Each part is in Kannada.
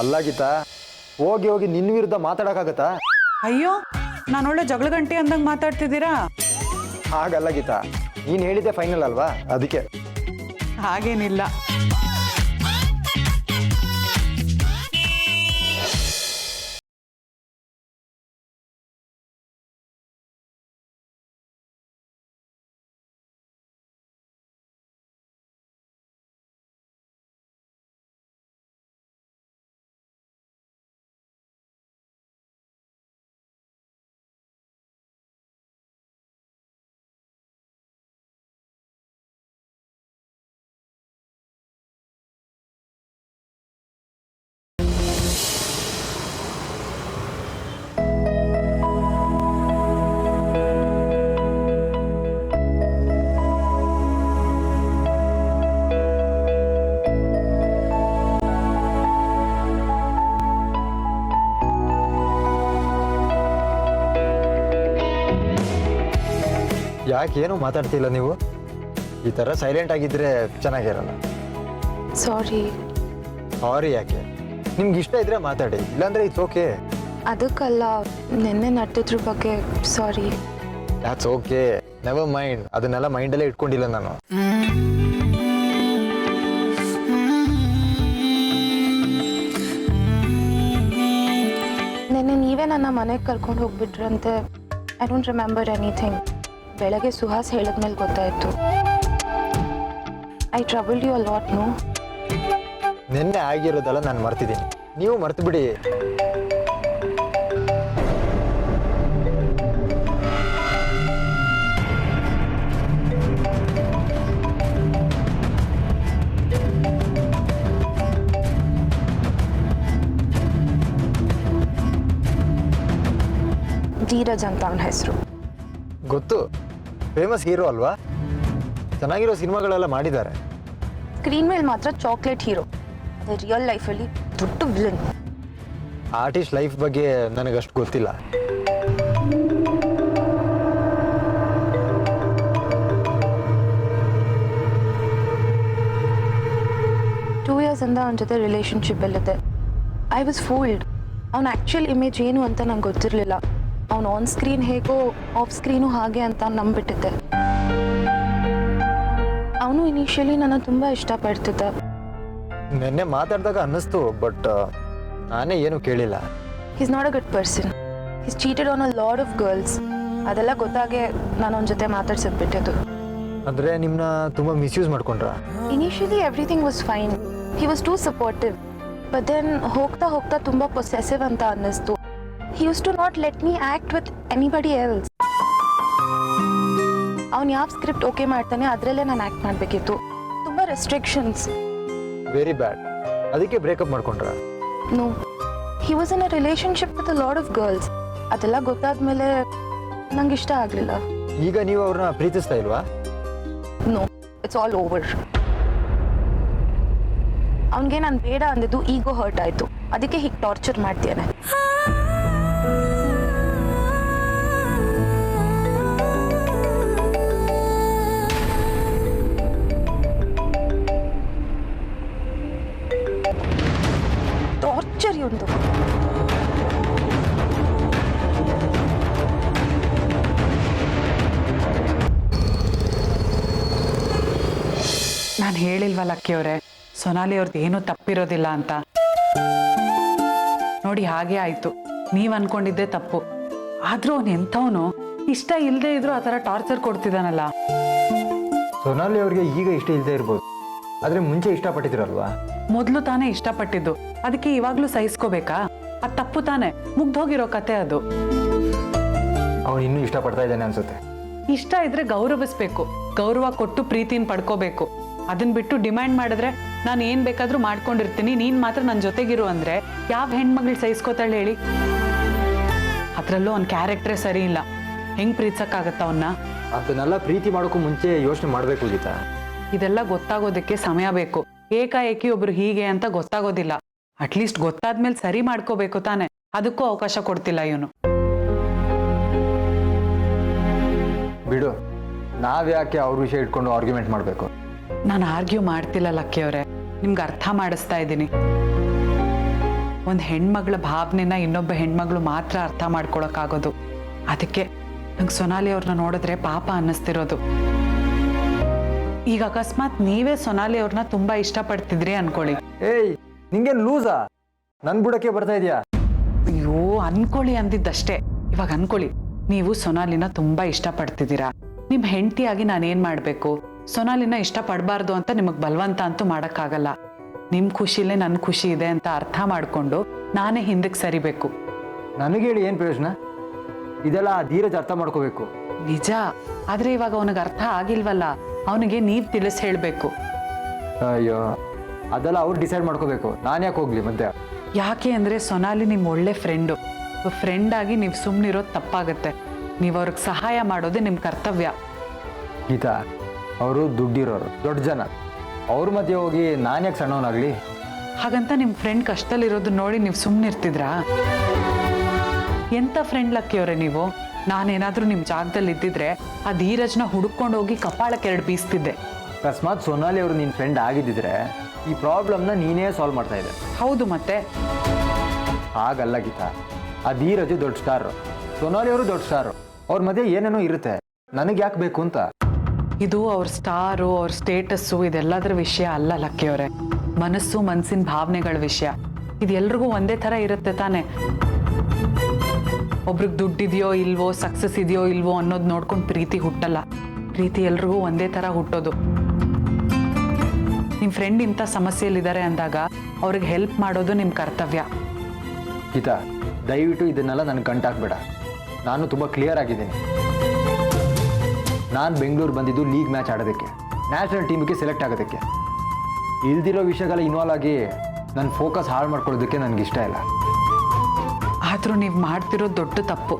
ಅಲ್ಲ ಗೀತಾ, ಹೋಗಿ ಹೋಗಿ ನಿನ್ನ ವಿರುದ್ಧ ಮಾತಾಡೋಕ್ಕಾಗತ್ತಾ? ಅಯ್ಯೋ, ನಾನು ಒಳ್ಳೆ ಜಗಳ ಗಂಟೆ ಅಂದಂಗೆ ಮಾತಾಡ್ತಿದ್ದೀರಾ. ಹಾಗಲ್ಲ ಗೀತಾ, ನೀನು ಹೇಳಿದ್ದೆ ಫೈನಲ್ ಅಲ್ವಾ, ಅದಕ್ಕೆ. ಹಾಗೇನಿಲ್ಲ. ಯಾಕೆ ಏನು ಮಾತಾಡ್ತಿಲ್ಲ ನೀವು? ಈ ಥರ ಸೈಲೆಂಟ್ ಆಗಿದ್ರೆ ಚೆನ್ನಾಗಿರಲ್ಲ. ಸಾರಿ. ಸಾರಿ ಯಾಕೆ? ನಿಮ್ಗೆ ಇಷ್ಟ ಇದ್ರೆ ಮಾತಾಡಿ, ಇಲ್ಲಾಂದ್ರೆ ಇಟ್ಸ್ ಓಕೆ. ಅದಕ್ಕಲ್ಲ, ನಿನ್ನೆ ನಟ್ಟಿದ್ರ ಬಗ್ಗೆ sorry. That's okay, never mind. ಅದನ್ನೆಲ್ಲ ಮೈಂಡಲ್ಲೇ ಇಟ್ಕೊಂಡಿಲ್ಲ ನಾನು. ನಿನ್ನೆ ನೀವೇ ನನ್ನ ಮನೆಗೆ ಕರ್ಕೊಂಡು ಹೋಗ್ಬಿಟ್ರಂತೆ. I don't remember anything. ಬೆಳಗ್ಗೆ ಸುಹಾಸ್ ಹೇಳಿದ್ಮೇಲೆ ಗೊತ್ತಾಯ್ತು. I troubled you a lot. No, ನಿನ್ನೆ ಆಗಿರೋದೆಲ್ಲ ನಾನು ಮರ್ತಿದ್ದೀನಿ, ನೀವು ಮರ್ತು ಬಿಡಿ. ಧೀರಜ್ ಅಂತ ಅವನ ಹೆಸರು. ಗೊತ್ತು, ಫೇಮಸ್ ಹೀರೋ ಅಲ್ವಾ? ಚೆನ್ನಾಗಿರೋ ಸಿನಿಮಾಗಳೆಲ್ಲ ಮಾಡಿದ್ದಾರೆ. ಸ್ಕ್ರೀನ್ ಮೇಲೆ ಮಾತ್ರ ಚಾಕ್ಲೇಟ್ ಹೀರೋ, ಅದೇ ರಿಯಲ್ ಲೈಫಲ್ಲಿ ದೊಡ್ಡ ವಿಲನ್. ಆರ್ಟಿಸ್ಟ್ ಲೈಫ್ ಬಗ್ಗೆ ನನಗಷ್ಟು ಗೊತ್ತಿಲ್ಲ. ಟೂ ಇಯರ್ಸ್ ಇಂದ ಅವನ ಜೊತೆ ರಿಲೇಶನ್ಶಿಪ್ಪಲ್ಲಿದ್ದೆ. I was fooled. ಅವನ ಆ್ಯಕ್ಚುಯಲ್ ಇಮೇಜ್ ಏನು ಅಂತ ನಂಗೆ ಗೊತ್ತಿರಲಿಲ್ಲ. ಅವನು ಆನ್ ಸ್ಕ್ರೀನ್ ಹೇಗೋ ಆಫ್ ಸ್ಕ್ರೀನು ಹಾಗೆ ಅಂತ ನಂಬಿಟ್ಟಿದ್ದೆ. ಅವನು ಇನಿಷಿಯಲಿ ನನ್ನ ತುಂಬ ಇಷ್ಟಪಡ್ತಿದ್ದ. ನಿನ್ನೆ ಮಾತಾಡಿದಾಗ ಅನ್ನಿಸ್ತು, ಬಟ್ ನಾನೇ ಏನು ಕೇಳಿಲ್ಲ. Is not a good person. Is cheated on a lot of girls. ಅದೆಲ್ಲ ಗೊತ್ತಾಗೆ ನಾನು ಅವನ ಜೊತೆ ಮಾತಾಡ್ಸಿದ್ಬಿಟ್ಟಿದ್ದು. ಅಂದರೆ ನಿಮ್ಮನ್ನ ತುಂಬ ಮಿಸ್ಯೂಸ್ ಮಾಡ್ಕೊಂಡ್ರಾ? Initially everything was fine. He was too supportive. But then ಹೋಗ್ತಾ ಹೋಗ್ತಾ ತುಂಬ ಪೊಸೆಸಿವ್ ಅಂತ ಅನ್ನಿಸ್ತು. He used to not let me act with anybody else. ಅವನು ಯಾವ ಸ್ಕ್ರಿಪ್ಟ್ ಓಕೆ ಮಾಡ್ತಾನೆ ಅದರಲ್ಲೇ ನಾನು ಆ್ಯಕ್ಟ್ ಮಾಡಬೇಕಿತ್ತು. ತುಂಬ ರೆಸ್ಟ್ರಿಕ್ಷನ್ಸ್. Very bad. ಅದಕ್ಕೆ ಬ್ರೇಕಪ್ ಮಾಡ್ಕೊಂಡ್ರಾ? No, he was in a relationship with a lot of girls. ಅದೆಲ್ಲ ಗೊತ್ತಾದ್ಮೇಲೆ ನಂಗೆ ಇಷ್ಟ ಆಗಲಿಲ್ಲ. ಈಗ ನೀವು ಅವ್ರನ್ನ ಪ್ರೀತಿಸ್ತಾ ಇಲ್ವಾ? No, it's all over. ಅವನಿಗೆ ನಾನು ಬೇಡ ಅಂದಿದ್ದು ಈಗೋ ಹರ್ಟ್ ಆಯಿತು. ಅದಕ್ಕೆ ಹೀಗೆ ಟಾರ್ಚರ್ ಮಾಡ್ತೇನೆ. ಟಾರ್ಚರ್ ಇವಂದು. ನಾನು ಹೇಳಿಲ್ವ ಲಕ್ಕಿಯವರೇ, ಸೊನಾಲಿ ಅವ್ರದ್ದು ಏನೂ ತಪ್ಪಿರೋದಿಲ್ಲ ಅಂತ. ನೋಡಿ, ಹಾಗೆ ಆಯ್ತು. ನೀವು ಅನ್ಕೊಂಡಿದ್ದೆ ತಪ್ಪು. ಆದ್ರೂ ಅವನು ಎಂಥವನು, ಇಷ್ಟ ಇಲ್ಲದೆ ಇದ್ರು ಆ ಥರ ಟಾರ್ಚರ್ ಕೊಡ್ತಿದ್ದಾನಲ್ಲ. ಸೊನಾಲಿ ಅವ್ರಿಗೆ ಈಗ ಇಷ್ಟ ಇಲ್ಲದೆ ಇರ್ಬೋದು, ಆದರೆ ಮುಂಚೆ ಇಷ್ಟಪಟ್ಟಿದ್ರಲ್ವಾ? ಮೊದಲು ತಾನೇ ಇಷ್ಟಪಟ್ಟಿದ್ದು, ಅದಕ್ಕೆ ಇವಾಗ್ಲೂ ಸಹಿಸ್ಕೋಬೇಕಾ? ಅದು ತಪ್ಪು ತಾನೆ, ಮುಗ್ದೋಗಿರೋ ಕತೆ ಅದು. ಅವನು ಇನ್ನೂ ಇಷ್ಟಪಡ್ತಾ ಇದ್ದಾನೆ ಅನ್ಸುತ್ತೆ. ಇಷ್ಟ ಇದ್ರೆ ಗೌರವಿಸ್ಬೇಕು, ಗೌರವ ಕೊಟ್ಟು ಪ್ರೀತಿನ ಪಡ್ಕೋಬೇಕು. ಅದನ್ನ ಬಿಟ್ಟು ಡಿಮ್ಯಾಂಡ್ ಮಾಡಿದ್ರೆ ನಾನು ಏನ್ ಬೇಕಾದ್ರೂ ಮಾಡ್ಕೊಂಡಿರ್ತೀನಿ, ನೀನ್ ಮಾತ್ರ ನನ್ನ ಜೊತೆಗಿರು ಅಂದ್ರೆ ಯಾವ ಹೆಣ್ಮಗಳು ಸಹಿಸ್ಕೋತಾಳೆ ಹೇಳಿ? ಅದ್ರಲ್ಲೂ ಅವ್ನ ಕ್ಯಾರೆಕ್ಟ್ರೇ ಸರಿ ಇಲ್ಲ. ಹೆಂಗ್ ಪ್ರೀತಿಸಕ್ಕಾಗತ್ತ ಅವನ್ನ? ಅದನ್ನೆಲ್ಲ ಪ್ರೀತಿ ಮಾಡೋಕ್ಕೂ ಮುಂಚೆ ಯೋಚನೆ ಮಾಡಬೇಕು ಗೀತಾ. ಇದೆಲ್ಲ ಗೊತ್ತಾಗೋದಕ್ಕೆ ಸಮಯ ಬೇಕು. ಏಕಾಏಕಿ ಒಬ್ರು ಹೀಗೆ ಅಂತ ಗೊತ್ತಾಗೋದಿಲ್ಲ. ಅಟ್ಲೀಸ್ಟ್ ಗೊತ್ತಾದ್ಮೇಲೆ ಸರಿ ಮಾಡ್ಕೋಬೇಕು ತಾನೆ. ಅದಕ್ಕೂ ಅವಕಾಶ ಕೊಡ್ತಿಲ್ಲ ಇವನು. ಬಿಡು, ನಾವ್ಯಾಕೆ ಅವ್ರ ವಿಷಯ ಇಟ್ಕೊಂಡು ಆರ್ಗ್ಯುಮೆಂಟ್ ಮಾಡಬೇಕು? ನಾನು ಆರ್ಗ್ಯೂ ಮಾಡ್ತಿಲ್ಲ ಲಕ್ಕಿಯವರೇ, ನಿಮ್ಗೆ ಅರ್ಥ ಮಾಡಿಸ್ತಾ ಇದ್ದೀನಿ. ಒಂದು ಹೆಣ್ಮಗಳ ಭಾವನೆನ ಇನ್ನೊಬ್ಬ ಹೆಣ್ಮಗಳು ಮಾತ್ರ ಅರ್ಥ ಮಾಡ್ಕೊಳಕ್ಕಾಗೋದು. ಅದಕ್ಕೆ ನಂಗೆ ಸೊನಾಲಿ ಅವ್ರನ್ನ ನೋಡಿದ್ರೆ ಪಾಪ ಅನ್ನಿಸ್ತಿರೋದು. ಈಗ ಅಕಸ್ಮಾತ್ ನೀವೇ ಸೊನಾಲಿ ಅವ್ರನ್ನ ತುಂಬಾ ಇಷ್ಟಪಡ್ತಿದ್ರಿ ಅನ್ಕೊಳ್ಳಿ. ಏಯ್, ನಿಂಗೇನು ಲೂಸಾ? ನನ್ ಬುಡಕ್ಕೆ ಬರ್ತಾ ಇದೆಯಾ? ಅಯ್ಯೋ, ಅನ್ಕೊಳ್ಳಿ ಅಂದಿದ್ದಷ್ಟೇ. ಇವಾಗ ಅನ್ಕೊಳ್ಳಿ, ನೀವು ಸೊನಾಲಿನ ತುಂಬಾ ಇಷ್ಟಪಡ್ತಿದ್ದೀರಾ. ನಿಮ್ ಹೆಂಡತಿಯಾಗಿ ನಾನೇನ್ ಮಾಡ್ಬೇಕು? ಸೊನಾಲಿನ ಇಷ್ಟಪಡಬಾರ್ದು ಅಂತ ನಿಮಗ್ ಬಲವಂತ ಅಂತೂ ಮಾಡಕ್ಕಾಗಲ್ಲ. ನಿಮ್ ಖುಷಿಲೇ ನನ್ನ ಖುಷಿ ಇದೆ ಅಂತ ಅರ್ಥ ಮಾಡ್ಕೊಂಡು ನಾನೇ ಹಿಂದಕ್ಕೆ ಸರಿಬೇಕು. ನನಗೆ ಹೇಳಿ ಏನು ಪ್ರಯೋಜನ? ಇದೆಲ್ಲ ಆ ಧೀರಜ್ ಅರ್ಥ ಮಾಡ್ಕೋಬೇಕು. ನಿಜ, ಆದ್ರೆ ಇವಾಗ ಅವನಿಗೆ ಅರ್ಥ ಆಗಿಲ್ವಲ್ಲ. ಅವನಿಗೆ ನೀವ್ ತಿಳಿಸ್ ಹೇಳ್ಬೇಕು. ಅಯ್ಯೋ, ಅದೆಲ್ಲ ಅವ್ರು ಡಿಸೈಡ್ ಮಾಡ್ಕೋಬೇಕು. ನಾನು ಯಾಕೆ ಹೋಗ್ಲಿ ಮಧ್ಯ? ಯಾಕೆ ಅಂದ್ರೆ ಸೊನಾಲಿ ನಿಮ್ ಒಳ್ಳೆ ಫ್ರೆಂಡ್ ಆಗಿ ನೀವು ಸುಮ್ಮನಿರೋದು ತಪ್ಪಾಗತ್ತೆ. ನೀವು ಅವ್ರಿಗೆ ಸಹಾಯ ಮಾಡೋದೇ ನಿಮ್ಮ ಕರ್ತವ್ಯ. ಗೀತಾ, ಅವರು ದುಡ್ಡಿರೋರು, ದೊಡ್ಡ ಜನ. ಅವ್ರ ಮಧ್ಯೆ ಹೋಗಿ ನಾನು ಯಾಕೆ ಸಣ್ಣವನಾಗ್ಲಿ? ಹಾಗಂತ ನಿಮ್ಮ ಫ್ರೆಂಡ್ ಕಷ್ಟದಲ್ಲಿರೋದು ನೋಡಿ ನೀವು ಸುಮ್ಮನಿರ್ತಿದ್ರಾ? ಎಂಥ ಫ್ರೆಂಡ್ ಲಕ್ಕಿಯವರೇ ನೀವು. ನಾನೇನಾದರೂ ನಿಮ್ಮ ಜಾಗದಲ್ಲಿ ಇದ್ದಿದ್ರೆ ಆ ಧೀರಜ್ನ ಹುಡುಕೊಂಡು ಹೋಗಿ ಕಪಾಳಕ್ಕೆ 2 ಬೀಸ್ತಿದ್ದೆ. ಅಕಸ್ಮಾತ್ ಸೊನಾಲಿ ಅವರು ನಿನ್ನ ಫ್ರೆಂಡ್ ಆಗಿದ್ದಿದ್ರೆ ಈ ಪ್ರಾಬ್ಲಮ್ನ ನೀನೇ ಸಾಲ್ವ್ ಮಾಡ್ತಾ ಇದ್ದೆ. ಹೌದು ಮತ್ತೆ. ಹಾಗಲ್ಲ ಗೀತಾ, ಆ ಧೀರಜು ದೊಡ್ಡ ಸ್ಟಾರು, ಸೊನಾಲಿ ಅವರು ದೊಡ್ಡ ಸ್ಟಾರು. ಅವ್ರ ಮಧ್ಯೆ ಏನೇನೋ ಇರುತ್ತೆ. ನನಗೆ ಯಾಕೆ ಬೇಕು ಅಂತ. ಇದು ಅವ್ರ ಸ್ಟಾರು, ಅವ್ರ ಸ್ಟೇಟಸ್ಸು ಇದೆಲ್ಲದರ ವಿಷಯ ಅಲ್ಲ ಲಕ್ಕಿಯವರೇ. ಮನಸ್ಸಿನ ಭಾವನೆಗಳ ವಿಷಯ. ಇದು ಎಲ್ರಿಗೂ ಒಂದೇ ಥರ ಇರುತ್ತೆ ತಾನೆ. ಒಬ್ರಿಗೆ ದುಡ್ಡಿದೆಯೋ ಇಲ್ವೋ, ಸಕ್ಸಸ್ ಇದೆಯೋ ಇಲ್ವೋ ಅನ್ನೋದು ನೋಡ್ಕೊಂಡು ಪ್ರೀತಿ ಹುಟ್ಟಲ್ಲ. ಪ್ರೀತಿ ಎಲ್ರಿಗೂ ಒಂದೇ ಥರ ಹುಟ್ಟೋದು. ನಿಮ್ಮ ಫ್ರೆಂಡ್ ಇಂಥ ಸಮಸ್ಯೆಯಲ್ಲಿದ್ದಾರೆ ಅಂದಾಗ ಅವ್ರಿಗೆ ಹೆಲ್ಪ್ ಮಾಡೋದು ನಿಮ್ಮ ಕರ್ತವ್ಯ. ಗೀತಾ, ದಯವಿಟ್ಟು ಇದನ್ನೆಲ್ಲ ನನಗೆ ಗಂಟಾಕ್ಬೇಡ. ನಾನು ತುಂಬ ಕ್ಲಿಯರ್ ಆಗಿದ್ದೀನಿ. ನಾನು ಬೆಂಗಳೂರು ಬಂದಿದ್ದು ಲೀಗ್ ಮ್ಯಾಚ್ ಆಡೋದಕ್ಕೆ, ನ್ಯಾಷನಲ್ ಟೀಮಿಗೆ ಸೆಲೆಕ್ಟ್ ಆಗೋದಕ್ಕೆ. ಇಲ್ದಿರೋ ವಿಷಯಗಳ ಇನ್ವಾಲ್ವ್ ಆಗಿ ನನ್ನ ಫೋಕಸ್ ಹಾಳು ಮಾಡ್ಕೊಳ್ಳೋದಕ್ಕೆ ನನಗಿಷ್ಟ ಇಲ್ಲ. ಆದರೂ ನೀವು ಮಾಡ್ತಿರೋ ದೊಡ್ಡ ತಪ್ಪು.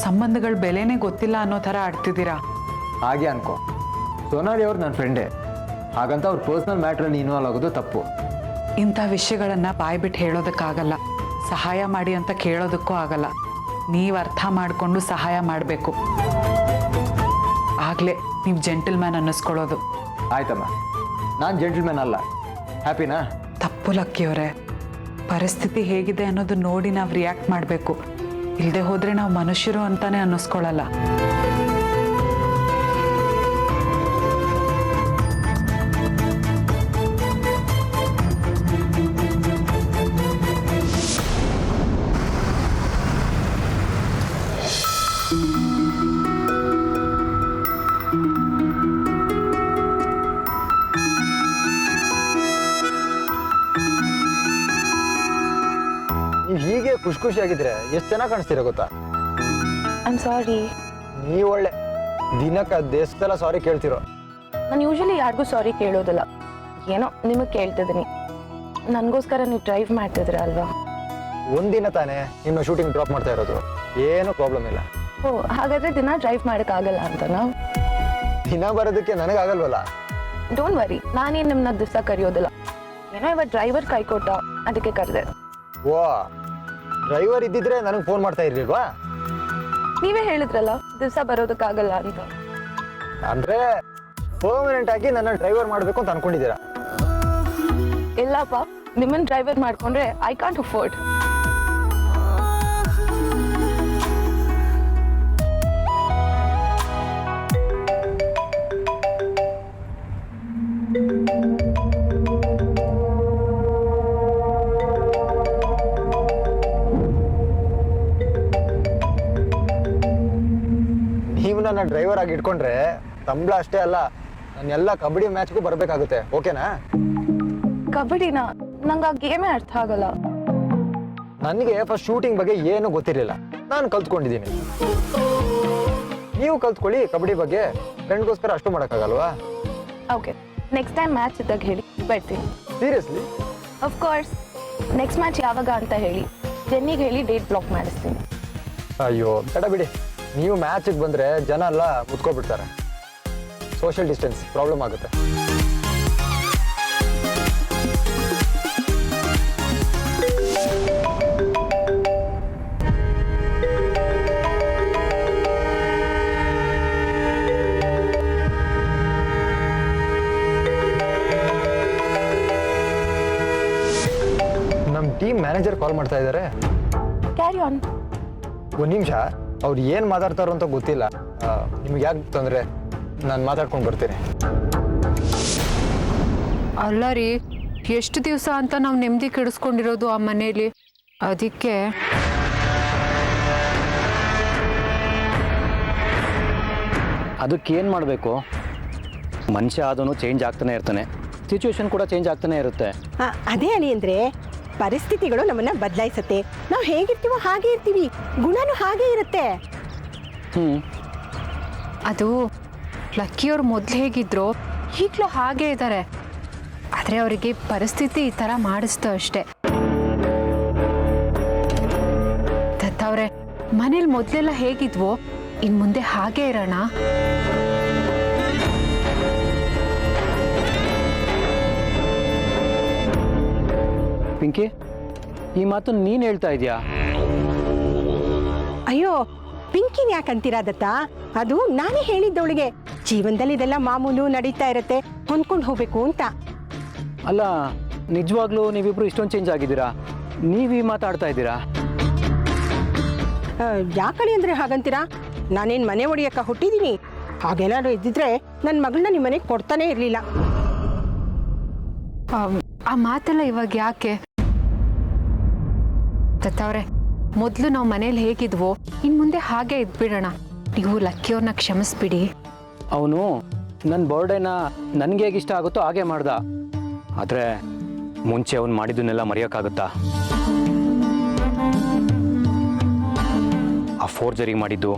ಸಂಬಂಧಗಳ ಬೆಲೆನೇ ಗೊತ್ತಿಲ್ಲ ಅನ್ನೋ ಥರ ಆಡ್ತಿದ್ದೀರಾ. ಹಾಗೆ ಅನ್ಕೋ. ಸೊನಾಲಿ ಅವ್ರು ನನ್ನ ಫ್ರೆಂಡೇ, ಹಾಗಂತ ಅವ್ರ ಪರ್ಸ್ನಲ್ ಮ್ಯಾಟ್ರಲ್ಲಿ ಇನ್ವಾಲ್ವ್ ಆಗೋದು ತಪ್ಪು. ಇಂಥ ವಿಷಯಗಳನ್ನು ಬಾಯ್ಬಿಟ್ಟು ಹೇಳೋದಕ್ಕಾಗಲ್ಲ. ಸಹಾಯ ಮಾಡಿ ಅಂತ ಕೇಳೋದಕ್ಕೂ ಆಗಲ್ಲ. ನೀವು ಅರ್ಥ ಮಾಡಿಕೊಂಡು ಸಹಾಯ ಮಾಡಬೇಕು. ಆಗಲೇ ನೀವು ಜೆಂಟಲ್ಮ್ಯಾನ್ ಅನ್ನಿಸ್ಕೊಳ್ಳೋದು. ಆಯ್ತಮ್ಮ, ನಾನು ಜೆಂಟಲ್ಮ್ಯಾನ್ ಅಲ್ಲ. ಹ್ಯಾಪಿನಾ? ತಪ್ಪು ಲಕ್ಕಿಯವರೇ. ಪರಿಸ್ಥಿತಿ ಹೇಗಿದೆ ಅನ್ನೋದು ನೋಡಿ ನಾವು ರಿಯಾಕ್ಟ್ ಮಾಡಬೇಕು. ಇಲ್ಲದೆ ಹೋದರೆ ನಾವು ಮನುಷ್ಯರು ಅಂತಾನೆ ಅನ್ನಿಸ್ಕೊಳ್ಳಲ್ಲ. ನೀವು ಹೀಗೆ ಖುಷಿಯಾಗಿದ್ರೆ ಎಷ್ಟು ಚೆನ್ನಾಗಿ ಕಾಣಿಸ್ತೀರ ಗೊತ್ತಾ? I'm sorry. ನೀವು ಒಳ್ಳೆ ದಿನಕ್ಕೆ ದೇಶದೆಲ್ಲ ಸಾರಿ ಕೇಳ್ತಿರೋ. ನಾನು ಯೂಶಲಿ ಯಾರಿಗೂ ಸಾರಿ ಕೇಳೋದಿಲ್ಲ. ಏನೋ ನಿಮಗೆ ಕೇಳ್ತಿದ್ದೀನಿ. ನನಗೋಸ್ಕರ ನೀವು ಡ್ರೈವ್ ಮಾಡ್ತಿದ್ರ ಅಲ್ವಾ? ಒಂದಿನ ತಾನೇ ನಿಮ್ಮ ಶೂಟಿಂಗ್ ಡ್ರಾಪ್ ಮಾಡ್ತಾ ಇರೋದು. ಏನೂ ಪ್ರಾಬ್ಲಮ್ ಇಲ್ಲ. ಓ, ಹಾಗಾದ್ರೆ ದಿನ ಡ್ರೈವ್ ಮಾಡೋಕ್ಕಾಗಲ್ಲ ಅಂತನಾ? ದಿನ ಬರೋದಕ್ಕೆ ನನಗಾಗಲ್ವಲ್ಲ. ಡೋಂಟ್ ವರಿ, ನಾನೇನು ನಿಮ್ಮನ್ನ ದಿವಸ ಕರೆಯೋದಿಲ್ಲ. ಏನೋ ಇವತ್ತು ಡ್ರೈವರ್ ಕೈ ಕೊಟ್ಟ, ಅದಕ್ಕೆ ಕರೆದೆ. ಓ, ಡ್ರೈವರ್ ಇದ್ದಿದ್ರೆ ನನಗೆ ಫೋನ್ ಮಾಡ್ತಾ ಇರ್ಲಿಲ್ವಾ? ನೀವೇ ಹೇಳಿದ್ರಲ್ಲ ದಿವಸ ಬರೋದಕ್ಕಾಗಲ್ಲ ಅಂತ. ಅಂದ್ರೆ ಪರ್ಮನೆಂಟ್ ಆಗಿ ನನ್ನ ಡ್ರೈವರ್ ಮಾಡಬೇಕು ಅಂತ ಅನ್ಕೊಂಡಿದ್ದೀರಾ? ಇಲ್ಲಪ್ಪ, ನಿಮ್ಮನ್ನ ಡ್ರೈವರ್ ಮಾಡ್ಕೊಂಡ್ರೆ ಐ ಕಾಂಟ್ ಅಫೋರ್ಡ್. ನೀವು ನನ್ನ ಡ್ರೈವರ್ ಆಗಿ ಇಟ್ಕೊಂಡ್ರೆ ಸಂಬಳ ಅಷ್ಟೇ ಅಲ್ಲ, ನಾನೆಲ್ಲ ಕಬಡ್ಡಿ ಮ್ಯಾಚ್ಗೂ ಬರಬೇಕಾಗುತ್ತೆ. ಓಕೆನಾ? ಕಬಡ್ಡಿನ? ನಂಗೆ ಆ ಗೇಮೇ ಅರ್ಥ ಆಗಲ್ಲ. ನನಗೆ ಫಸ್ಟ್ ಶೂಟಿಂಗ್ ಬಗ್ಗೆ ಏನೂ ಗೊತ್ತಿರಲಿಲ್ಲ. ನಾನು ಕಲ್ತ್ಕೊಂಡಿದ್ದೀನಿ. ನೀವು ಕಲ್ತ್ಕೊಳ್ಳಿ ಕಬಡ್ಡಿ ಬಗ್ಗೆ. ಫ್ರೆಂಡ್ಗೋಸ್ಕರ ಅಷ್ಟು ಮಾಡೋಕ್ಕಾಗಲ್ವಾ? ಓಕೆ, ನೆಕ್ಸ್ಟ್ ಟೈಮ್ ಮ್ಯಾಚ್ ಇದ್ದಾಗ ಹೇಳಿ, ಬರ್ತೀನಿ. ಸೀರಿಯಸ್ಲಿ? ಅಫ್ಕೋರ್ಸ್. ನೆಕ್ಸ್ಟ್ ಮ್ಯಾಚ್ ಯಾವಾಗ ಅಂತ ಹೇಳಿ, ಜೆನ್ನಿಗೆ ಹೇಳಿ ಡೇಟ್ ಬ್ಲಾಕ್ ಮಾಡಿಸ್ತೀನಿ. ಅಯ್ಯೋ ಬೇಡ ಬಿಡಿ. ನೀವು ಮ್ಯಾಚಿಗೆ ಬಂದರೆ ಜನ ಎಲ್ಲ ಮುತ್ಕೊಬಿಡ್ತಾರೆ. ಸೋಷಿಯಲ್ ಡಿಸ್ಟೆನ್ಸ್ ಪ್ರಾಬ್ಲಮ್ ಆಗುತ್ತೆ. ನಮ್ಮ ಟೀಮ್ ಮ್ಯಾನೇಜರ್ ಕಾಲ್ ಮಾಡ್ತಾ ಇದ್ದಾರೆ. Carry on. ಒಂದು ನಿಮಿಷ, ಅವ್ರು ಏನು ಮಾತಾಡ್ತಾರೋ ಅಂತ ಗೊತ್ತಿಲ್ಲ. ನಿಮ್ಗೆ ಯಾಕೆ ತೊಂದರೆ, ನಾನು ಮಾತಾಡ್ಕೊಂಡು ಬರ್ತೀನಿ. ಅಲ್ಲ ರೀ, ಎಷ್ಟು ದಿವಸ ಅಂತ ನಾವು ನೆಮ್ಮದಿ ಕೆಡಿಸ್ಕೊಂಡಿರೋದು ಆ ಮನೇಲಿ, ಅದಕ್ಕೆ ಅದಕ್ಕೇನು ಮಾಡಬೇಕು? ಮನುಷ್ಯ ಆದನು ಚೇಂಜ್ ಆಗ್ತಾನೆ ಇರ್ತಾನೆ, ಸಿಚುವೇಶನ್ ಕೂಡ ಚೇಂಜ್ ಆಗ್ತಾನೆ ಇರುತ್ತೆ. ಅದೇ ಅಳಿ ಅಂದರೆ ಪರಿಸ್ಥಿತಿಗಳು ನಮ್ಮನ್ನು ಬದಲಾಯಿಸುತ್ತೆ. ನಾವು ಹೇಗಿರ್ತೀವೋ ಹಾಗೆ ಇರ್ತೀವಿ, ಗುಣನೂ ಹಾಗೆ ಇರುತ್ತೆ. ಅದು ಲಕ್ಕಿಯವ್ರು ಮೊದಲು ಹೇಗಿದ್ರು ಈಗಲೂ ಹಾಗೇ ಇದ್ದಾರೆ. ಆದರೆ ಅವರಿಗೆ ಪರಿಸ್ಥಿತಿ ಈ ಥರ ಮಾಡಿಸ್ತು ಅಷ್ಟೇ. ದತ್ತವ್ರೆ, ಮನೇಲಿ ಮೊದಲೆಲ್ಲ ಹೇಗಿದ್ವೋ ಇನ್ನು ಮುಂದೆ ಹಾಗೇ ಇರೋಣ. ಪಿಂಕಿ, ಈ ಮಾತು ನೀನು ಹೇಳ್ತಾ ಇದೀಯಾ? ಅಯ್ಯೋ, ಪಿಂಕಿನ ಯಾಕಂತೀರಾ ದತ್ತ? ಅದು ನಾನೇ ಹೇಳಿದ್ದವಳಿಗೆ, ಜೀವನದಲ್ಲಿ ಇದೆಲ್ಲ ಮಾಮೂಲು ನಡೀತಾ ಇರುತ್ತೆ, ಹೊಂದ್ಕೊಂಡು ಹೋಗ್ಬೇಕು ಅಂತ. ಅಲ್ಲ, ನಿಜವಾಗ್ಲೂ ನೀವಿಬ್ರು ಇಷ್ಟೊಂದು ಚೇಂಜ್ ಆಗಿದ್ದೀರಾ? ನೀವು ಈ ಮಾತಾಡ್ತಾ ಇದ್ದೀರಾ? ಯಾಕಳಿ ಅಂದರೆ ಹಾಗಂತೀರಾ? ನಾನೇನು ಮನೆ ಒಡೆಯಕ್ಕ ಹುಟ್ಟಿದ್ದೀನಿ? ಹಾಗೇನಾದ್ರು ಇದ್ದಿದ್ರೆ ನನ್ನ ಮಗಳನ್ನ ನಿಮ್ಮ ಮನೆಗೆ ಕೊಡ್ತಾನೆ ಇರಲಿಲ್ಲ. ಆ ಮಾತೆಲ್ಲ ಇವಾಗ ಯಾಕೆ? ದತ್ತವ್ರೆ, ಮೊದಲು ನಾವು ಮನೇಲಿ ಹೇಗಿದ್ವೋ ಇನ್ನು ಮುಂದೆ ಹಾಗೆ ಇದ್ಬಿಡೋಣ. ನೀವು ಲಕ್ಕಿಯವ್ರನ್ನ ಕ್ಷಮಿಸ್ಬಿಡಿ. ಅವನು ನನ್ನ ಬರ್ಡೇನ ನನಗೆ ಹೇಗೆ ಇಷ್ಟ ಆಗುತ್ತೋ ಹಾಗೆ ಮಾಡ್ದ. ಆದರೆ ಮುಂಚೆ ಅವನು ಮಾಡಿದ್ದನ್ನೆಲ್ಲ ಮರೆಯೋಕ್ಕಾಗುತ್ತಾ? ಆ ಫೋರ್ಜರಿ ಮಾಡಿದ್ದು,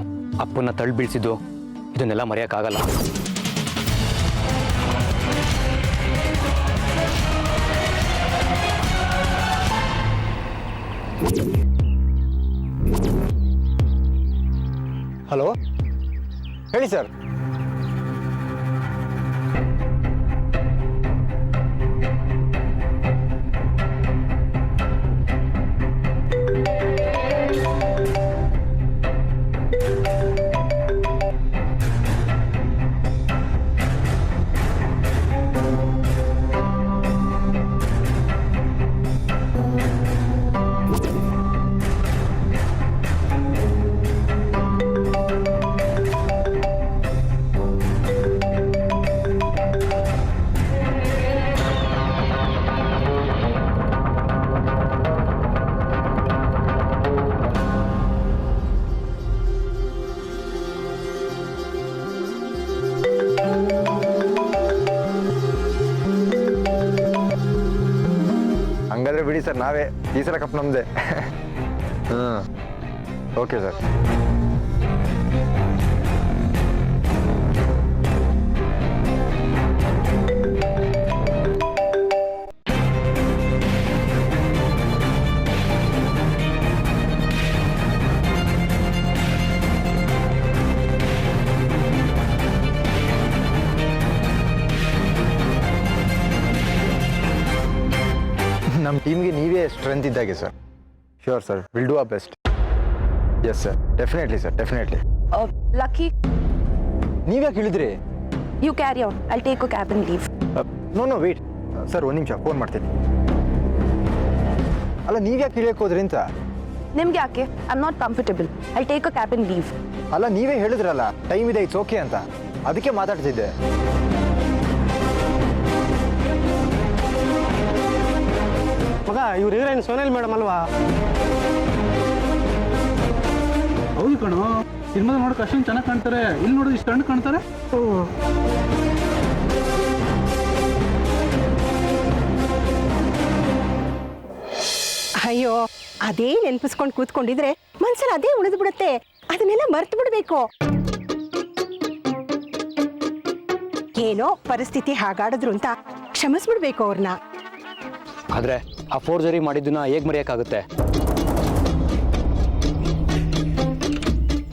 ಅಪ್ಪನ್ನ ತಳ್ಳಿ ಬೀಳಿಸಿದ್ದು, ಇದನ್ನೆಲ್ಲ ಮರೆಯೋಕ್ಕಾಗಲ್ಲ. ಹಲೋ, ಹೇಳಿ ಸರ್. ಹಂಗಾದ್ರೆ ಬಿಡಿ ಸರ್, ನಾವೇ ಈ ಸಲ ಕಪ್ ನಮ್ದೆ. Okay sir. ನಮ್ಮ ಟೀಮ್ಗೆ ನೀವೇ ಸ್ಟ್ರೆಂತ್ ಇದ್ದಾಗೆ sir. Sure sir, will do our best. Yes sir, definitely sir, definitely. Lucky, ನೀವ್ಯಾಕೆ ಹೇಳಿದ್ರಿ? You carry on, I take a cabin leave. No wait sir, ಒಂದು ನಿಮಿಷ ಫೋನ್ ಮಾಡ್ತೀನಿ. ಅಲ್ಲ, ನೀವ್ಯಾಕೆ ಇಳಿಯಕ್ಕೆ ಹೋದ್ರಿ ಅಂತ? ನಿಮ್ಗೆ ಯಾಕೆ? I am not comfortable, I take a cabin leave. ಅಲ್ಲ, ನೀವೇ ಹೇಳಿದ್ರಲ್ಲ ಟೈಮ್ ಇದೆ, ಇಟ್ಸ್ ಓಕೆ ಅಂತ, ಅದಕ್ಕೆ ಮಾತಾಡ್ತಿದ್ದೆ. ಮಗ, ಇವ್ರು ಹೀರೋಯಿನ್ ಸೋನಲ್ ಮೇಡಮ್ ಅಲ್ವಾ? ಹೌದು ಕಣೋ, ಸಿನಿಮಾದ ನೋಡೋಕೆ ಅಷ್ಟೊಂದು ಚೆನ್ನಾಗಿ ಕಾಣ್ತಾರೆ, ಇಲ್ಲಿ ನೋಡೋದು ಇಷ್ಟು ಕಣ್ಣು ಕಾಣ್ತಾರೆ. ಅಯ್ಯೋ, ಅದೇ ನೆನಪಿಸ್ಕೊಂಡು ಕೂತ್ಕೊಂಡಿದ್ರೆ ಮನ್ಸಲ್ಲಿ ಅದೇ ಉಳಿದು ಬಿಡುತ್ತೆ. ಅದನ್ನೆಲ್ಲ ಮರ್ತು ಬಿಡಬೇಕು. ಏನೋ ಪರಿಸ್ಥಿತಿ ಹಾಗಾಡಿದ್ರು ಅಂತ ಕ್ಷಮಿಸ್ಬಿಡ್ಬೇಕು ಅವ್ರನ್ನ. ಆದರೆ ಆ ಫೋರ್ಜರಿ ಮಾಡಿದ್ದನ್ನ ಹೇಗೆ ಮರೆಯೋಕ್ಕಾಗುತ್ತೆ?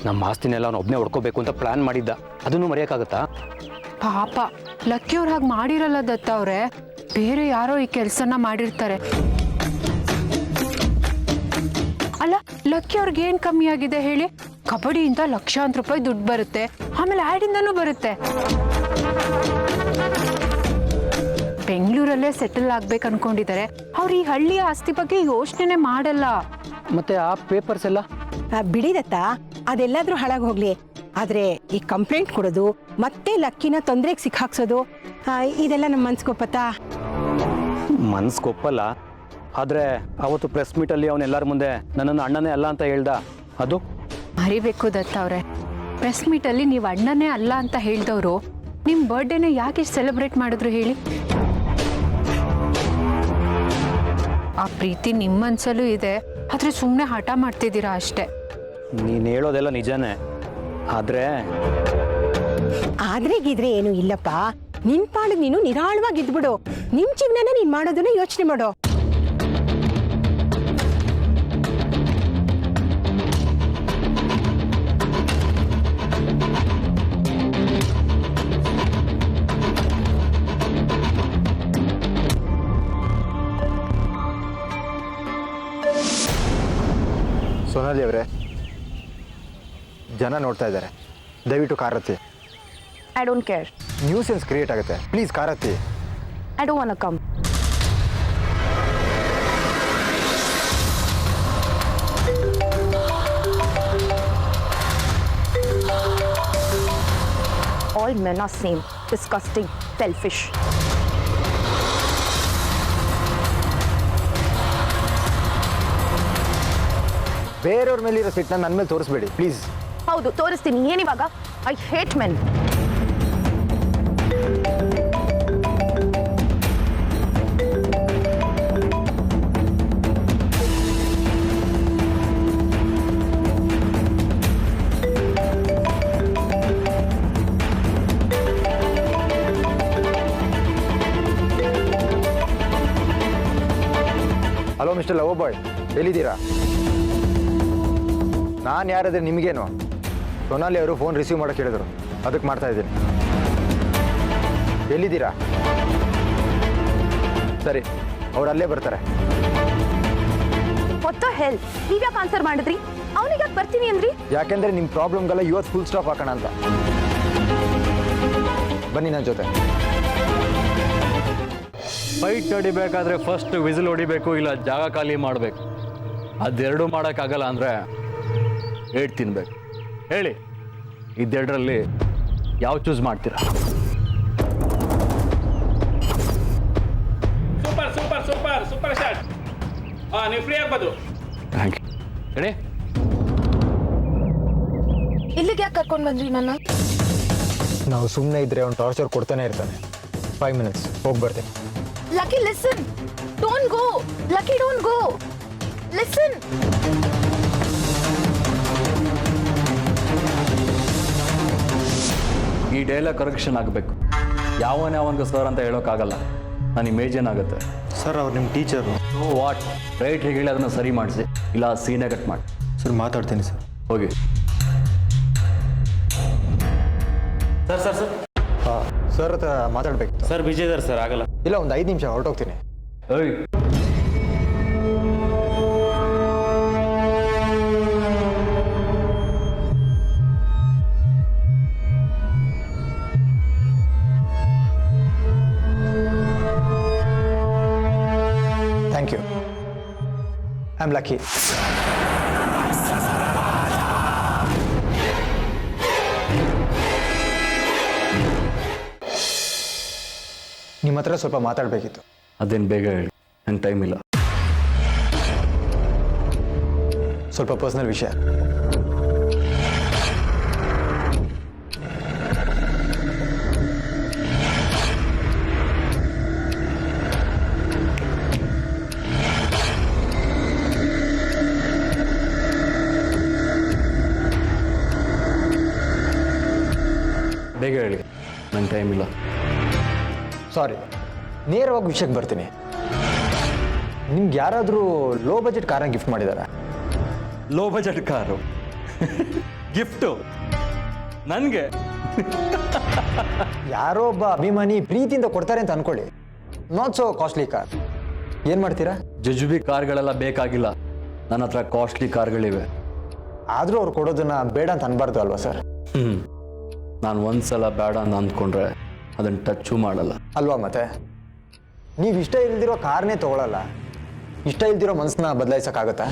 ನಮ್ಮ ಆಸ್ತಿನೆಲ್ಲ ಅವನು ಒಬ್ಬನೇ ಹೊಡ್ಕೋಬೇಕು ಅಂತ ಪ್ಲಾನ್ ಮಾಡಿದ್ದ, ಅದನ್ನು ಮರೆಯೋಕ್ಕಾಗುತ್ತಾ? ಪಾಪ ಲಕ್ಕಿಯವ್ರು ಹಾಗೆ ಮಾಡಿರಲ್ಲ ದತ್ತ ಅವ್ರೆ, ಬೇರೆ ಯಾರೋ ಈ ಕೆಲಸನ ಮಾಡಿರ್ತಾರೆ. ಅಲ್ಲ, ಲಕ್ಕಿಯವ್ರಿಗೆ ಏನು ಕಮ್ಮಿ ಆಗಿದೆ ಹೇಳಿ? ಕಬಡ್ಡಿಯಿಂದ ಲಕ್ಷಾಂತರ ರೂಪಾಯಿ ದುಡ್ಡು ಬರುತ್ತೆ, ಆಮೇಲೆ ಆ್ಯಡಿಂದನೂ ಬರುತ್ತೆ. ಬೆಂಗಳೂರು ಬೆಂಗಳೂರಲ್ಲೇ ಸೆಟಲ್ ಆಗ್ಬೇಕು ಅನ್ಕೊಂಡಿದ್ದಾರೆ. ಅವ್ರು ಈ ಹಳ್ಳಿಯ ಆಸ್ತಿ ಬಗ್ಗೆ ಯೋಚನೆ ಮಾಡಲ್ಲ. ಮತ್ತೆ ಆ ಪೇಪರ್ಸ್ ಎಲ್ಲ ಬಿಡಿದತ್ತ, ಅದೆಲ್ಲಾದ್ರೂ ಹಾಳಾಗಿ ಹೋಗ್ಲಿ. ಆದ್ರೆ ಈ ಕಂಪ್ಲೇಂಟ್ ಕೊಡೋದು ಮತ್ತೆ ಲಕ್ಕಿನ ತೊಂದರೆಗೆ ಸಿಕ್ಕಾಕ್ಸೋದು, ಇದೆಲ್ಲ ನಮ್ಮ ಮನ್ಸ್ಕೊಪ್ಪತ್ತಾ? ಮನ್ಸ್ಗೊಪ್ಪಲ್ಲ. ಆದರೆ ಅವತ್ತು ಪ್ರೆಸ್ ಮೀಟಲ್ಲಿ ಅವನೆಲ್ಲರ ಮುಂದೆ ನನ್ನನ್ನು ಅಣ್ಣನೇ ಅಲ್ಲ ಅಂತ ಹೇಳ್ದ, ಅದು ಮರಿಬೇಕು ದತ್ತ ಅವರೇ. ಪ್ರೆಸ್ ಮೀಟಲ್ಲಿ ನೀವು ಅಣ್ಣನೇ ಅಲ್ಲ ಅಂತ ಹೇಳಿದವರು ನಿಮ್ಮ ಬರ್ಡೇನ ಯಾಕೆ ಸೆಲೆಬ್ರೇಟ್ ಮಾಡಿದ್ರು ಹೇಳಿ? ಆ ಪ್ರೀತಿ ನಿಮ್ಮ ಮನ್ಸಲ್ಲೂ ಇದೆ, ಆದರೆ ಸುಮ್ಮನೆ ಹಠ ಮಾಡ್ತಿದ್ದೀರಾ ಅಷ್ಟೇ. ನೀನು ಹೇಳೋದೆಲ್ಲ ನಿಜಾನೇ. ಆದ್ರೆ ಗಿದ್ರೆ ಏನು ಇಲ್ಲಪ್ಪ. ನಿನ್ ಪಾಡು ನೀನು ನಿರಾಳವಾಗಿ ಇದ್ಬಿಡು. ನಿಮ್ ಜೀವನನ ನೀನ್ ಮಾಡೋದನ್ನ ಯೋಚನೆ ಮಾಡೋ. ಸೋನಾಲಿ ಅವರೇ, ಜನ ನೋಡ್ತಾ ಇದ್ದಾರೆ, ದಯವಿಟ್ಟು ಕಾರ್ ಹತ್ತಿ. I don't care. Nuisance create ಆಗುತ್ತೆ, ಪ್ಲೀಸ್ ಕಾರ್ ಹತ್ತಿ. I don't want to come. All men are same, disgusting, selfish. ಬೇರೆಯವ್ರ ಮೇಲಿರೋ ಸಿಟ್ಟನ್ನ ನನ್ನ ಮೇಲೆ ತೋರಿಸ್ಬೇಡಿ ಪ್ಲೀಸ್. ಹೌದು, ತೋರಿಸ್ತೀನಿ. ಏನಿವಾಗ? I hate men. Hello mister love boy, ಎಲ್ಲಿದ್ದೀರಾ? ನಾನು ಯಾರಾದ್ರೆ ನಿಮಗೇನು? ಸೋನಾಲಿ ಅವರು ಫೋನ್ ರಿಸೀವ್ ಮಾಡೋಕೆ ಹೇಳಿದ್ರು, ಅದಕ್ಕೆ ಮಾಡ್ತಾ ಇದ್ದೀನಿ. ಎಲ್ಲಿದ್ದೀರಾ? ಸರಿ, ಅವ್ರು ಅಲ್ಲೇ ಬರ್ತಾರೆ. What the hell? ನೀವ್ಯಾಕೆ ಆನ್ಸರ್ ಮಾಡಿದ್ರಿ? ಅವನಿಗೆ ಯಾಕೆ ಬರ್ತೀನಿ ಅಂದ್ರಿ? ಯಾಕೆಂದ್ರೆ ನಿಮ್ಮ ಪ್ರಾಬ್ಲಮ್ಗೆಲ್ಲ ಇವತ್ತು ಫುಲ್ ಸ್ಟಾಪ್ ಹಾಕೋಣ ಅಂತ. ಬನ್ನಿ ನನ್ನ ಜೊತೆ. ಫೈಟ್ ನಡಿಬೇಕಾದ್ರೆ ಫಸ್ಟ್ ವಿಸಿಲ್ ಹೊಡಿಬೇಕು, ಇಲ್ಲ ಜಾಗ ಖಾಲಿ ಮಾಡಬೇಕು. ಅದೆರಡು ಮಾಡೋಕ್ಕಾಗಲ್ಲ ಅಂದರೆ ಏಟ್ ತಿನ್ಬೇಕು. ಹೇಳಿ, ಇದೆರಡರಲ್ಲಿ ಯಾವ ಚೂಸ್ ಮಾಡ್ತೀರಾ? Super super super super shot. ನೀವು ಫ್ರೀ ಆಗ್ಬೋದು. Thank you. ರೆಡಿ? ಇಲ್ಲಿಗೆ ಯಾಕೆ ಕರ್ಕೊಂಡು ಬಂದ್ರಿ ನನ್ನ? ನಾವು ಸುಮ್ಮನೆ ಇದ್ರೆ ಅವ್ನು ಟಾರ್ಚರ್ ಕೊಡ್ತಾನೆ ಇರ್ತಾನೆ. 5 minutes ಹೋಗಿ ಬರ್ತೀನಿ. Lucky, listen. Don't go. Lucky, don't go. Listen. ಈ ಡೈಲಾಗ್ ಕರೆಕ್ಷನ್ ಆಗಬೇಕು. ಯಾವನಿಗೆ ಸರ್ ಅಂತ ಹೇಳೋಕ್ಕಾಗಲ್ಲ, ನನ್ನ ಇಮೇಜ್ ಏನಾಗುತ್ತೆ. ಸರ್, ಅವ್ರು ನಿಮ್ಮ ಟೀಚರು. So what? ರೈಟ್ರಿಗೆ ಹೇಳಿ ಅದನ್ನು ಸರಿ ಮಾಡಿಸಿ, ಇಲ್ಲ ಸೀನೇ ಕಟ್ ಮಾಡಿ. ಸರ್, ಮಾತಾಡ್ತೀನಿ ಸರ್. ಹೋಗಿ. ಸರ್ ಸರ್ ಸರ್ ಹಾಂ, ಸರ್ ಹತ್ರ ಮಾತಾಡ್ಬೇಕಿತ್ತು. ಸರ್ ಬಿಜಿ ಇದಾರೆ ಸರ್, ಆಗಲ್ಲ. ಇಲ್ಲ, ಒಂದು 5 ನಿಮಿಷ ಹೊರಟೋಗ್ತೀನಿ. ಓಯ್, thank you. I am lucky. ನಿಮ್ಮ ಹತ್ರ ಸ್ವಲ್ಪ ಮಾತಾಡಬೇಕಿತ್ತು. ಅದೇನು ಬೇಗ ಹೇಳಿ, ನಂಗೆ ಟೈಮ್ ಇಲ್ಲ. ಸ್ವಲ್ಪ ಪರ್ಸನಲ್ ವಿಷಯ. ಬೇಗ ಹೇಳಿ, ನಂಗೆ ಟೈಮ್ ಇಲ್ಲ. ಸಾರಿ, ನೇರವಾಗಿ ವಿಷಯಕ್ಕೆ ಬರ್ತೀನಿ. ನಿಮ್ಗೆ ಯಾರಾದರೂ ಲೋ ಬಜೆಟ್ ಕಾರನ್ನ ಗಿಫ್ಟ್ ಮಾಡಿದ್ದಾರೆ? ಲೋ ಬಜೆಟ್ ಕಾರು ಗಿಫ್ಟು ನನಗೆ? ಯಾರೋ ಒಬ್ಬ ಅಭಿಮಾನಿ ಪ್ರೀತಿಯಿಂದ ಕೊಡ್ತಾರೆ ಅಂತ ಅನ್ಕೊಳ್ಳಿ. Not so costly car. ಏನು ಮಾಡ್ತೀರಾ? ಜುಜುಬಿ ಕಾರ್ಗಳೆಲ್ಲ ಬೇಕಾಗಿಲ್ಲ, ನನ್ನ ಹತ್ರ ಕಾಸ್ಟ್ಲಿ ಕಾರ್ಗಳಿವೆ. ಆದರೂ ಅವ್ರು ಕೊಡೋದನ್ನ ಬೇಡ ಅಂತ ಅನ್ಬಾರ್ದು ಅಲ್ವಾ ಸರ್? ನಾನು ಒಂದ್ಸಲ ಬೇಡ ಅಂತ ಅಂದ್ಕೊಂಡ್ರೆ ಅದನ್ನು ಟಚ್ಚು ಮಾಡಲ್ಲ. ಅಲ್ವಾ? ಮತ್ತೆ ನೀವು ಇಷ್ಟ ಇಲ್ದಿರೋ ಕಾರ್ನೇ ತೊಗೊಳಲ್ಲ, ಇಷ್ಟ ಇಲ್ದಿರೋ ಮನಸ್ಸನ್ನ ಬದಲಾಯಿಸೋಕ್ಕಾಗತ್ತಾ?